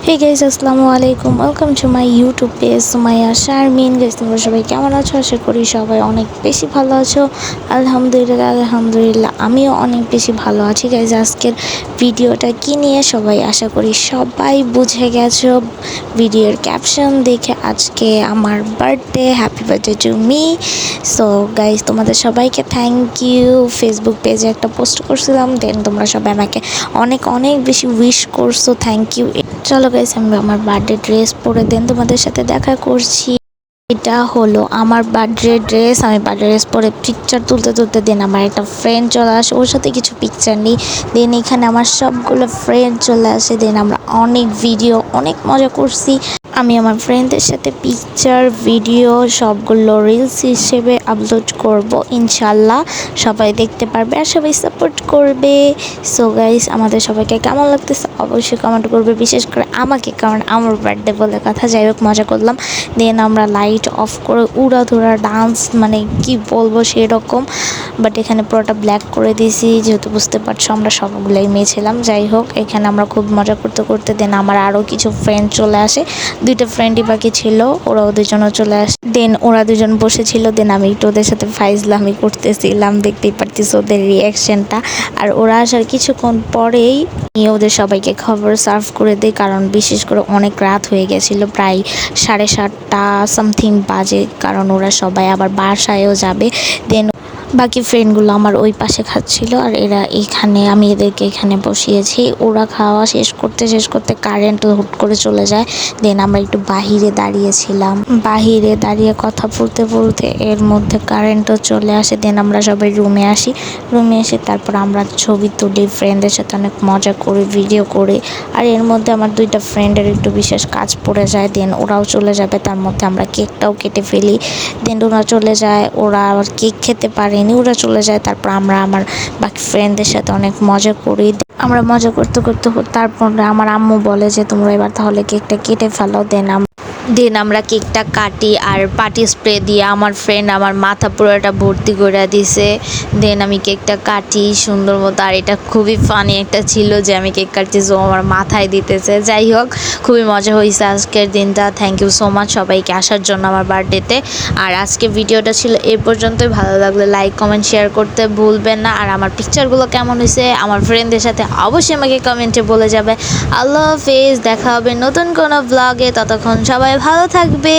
Hey guys, আসসালামু আলাইকুম, welcome to my YouTube page Sumaiya Sharmin. Guys, তোমরা সবাই কেমন আছো? আশা করি সবাই অনেক বেশি ভালো আছো। আলহামদুলিল্লাহ আমিও অনেক বেশি ভালো আছি। গাইস, আজকের ভিডিওটা কি নিয়ে সবাই আশা করি সবাই বুঝে গেছো ভিডিওর ক্যাপশন দেখে। আজকে আমার birthday, happy birthday to me. So guys, তোমাদের সবাইকে থ্যাংক ইউ। ফেসবুক পেজে একটা পোস্ট করছিলাম, দেন তোমরা সবাই আমাকে অনেক অনেক বেশি উইশ করছো, থ্যাংক ইউ। চলো গাইস, আমি আমার বার্থডে ড্রেস পরে দেন তোমাদের সাথে দেখা করছি। এটা হলো আমার বার্থডে ড্রেস। আমি বার্থডে ড্রেস পরে পিকচার তুলতে তুলতে দেন আমার একটা ফ্রেন্ড চলে আসে, ওর সাথে কিছু পিকচার নিই। দেন এখানে আমার সবগুলো ফ্রেন্ড চলে আসে, দেন আমরা অনেক ভিডিও অনেক মজা করছি। আমি আমার ফ্রেন্ডদের সাথে পিকচার ভিডিও সবগুলো রিলস হিসেবে আপলোড করব ইনশাল্লাহ। সবাই দেখতে পারবে আর সবাই সাপোর্ট করবে। সো গাইস, আমাদের সবাইকে কেমন লাগতেছে অবশ্যই কমেন্ট করবে, বিশেষ করে আমাকে, কারণ আমার বার্থডে বলে কথা। যাই হোক, মজা করলাম। দেন আমরা লাইট অফ করে উড়াধুরা ডান্স, মানে কি বলবো সেরকম। বাট এখানে পুরোটা ব্ল্যাক করে দিয়েছি, যেহেতু বুঝতে পারছো আমরা সবগুলোই মেয়ে ছিলাম। যাই হোক, এখানে আমরা খুব মজা করতে করতে দেন আমার আরও কিছু ফ্রেন্ড চলে আসে। দুইটা ফ্রেন্ডই বাকি ছিল, ওরাও দুজনও চলে আসে। দেন ওরা দুজন বসেছিল, দেন আমি একটু ওদের সাথে ফাইজলামি করতেছিলাম, দেখতেই পারতেছি ওদের রিয়াকশনটা। আর ওরা আসার কিছুক্ষণ পরেই ওদের সবাইকে খবর সার্ভ করে দিই, কারণ বিশেষ করে অনেক রাত হয়ে গেছিলো, প্রায় 7:30 সামথিং বাজে, কারণ ওরা সবাই আবার বাসায়ও যাবে। দেন বাকি ফ্রেন্ডগুলো আমার ওই পাশে খাচ্ছিল, আর এরা এখানে, আমি এদেরকে এখানে বসিয়েছি। ওরা খাওয়া শেষ করতে কারেন্ট হুট করে চলে যায়। দেন আমরা একটু বাহিরে দাঁড়িয়েছিলাম, বাহিরে দাঁড়িয়ে কথা বলতে বলতে এর মধ্যে কারেন্টও চলে আসে। দেন আমরা সবাই রুমে আসি, রুমে এসে তারপর আমরা ছবি তুলি, ফ্রেন্ডের সাথে অনেক মজা করি, ভিডিও করি। আর এর মধ্যে আমার দুইটা ফ্রেন্ডের একটু বিশেষ কাজ পড়ে যায়, দেন ওরাও চলে যাবে, তার মধ্যে আমরা কেকটাও কেটে ফেলি। দেন ওরা চলে যায়, ওরা আবার কেক খেতে পারেনি, ওরা চলে যায়। তারপর আমরা আমার বাকি ফ্রেন্ডদের সাথে অনেক মজা করি। আমরা মজা করতে করতে তারপর আমার আম্মু বলে যে তোমরা এবার তাহলে কেকটা কেটে ফেলো। দেন আমরা কেকটা কাটি, আর পার্টি স্প্রে দিয়ে আমার ফ্রেন্ড আমার মাথা পুরোটা ভর্তি করে দিছে। দেন আমি কেকটা কাটি সুন্দর মতো, আর এটা খুবই ফানি একটা ছিল যে আমি কেক কাটতেছি, ও আমার মাথায় দিতেছে। যাই হোক, খুবই মজা হয়েছে আজকের দিনটা। থ্যাংক ইউ সো মাচ সবাইকে আসার জন্য আমার বার্থডেতে। আর আজকে ভিডিওটা ছিল এই পর্যন্তই। ভালো লাগলে লাইক কমেন্ট শেয়ার করতে ভুলবেন না। আর আমার পিকচারগুলো কেমন হয়েছে আমার ফ্রেন্ডদের সাথে অবশ্যই আমাকে কমেন্টে বলে যাবে। আল্লাহ হাফেজ, দেখা হবে নতুন কোনো ব্লগে, ততক্ষণ সবাই ভালো থাকবে।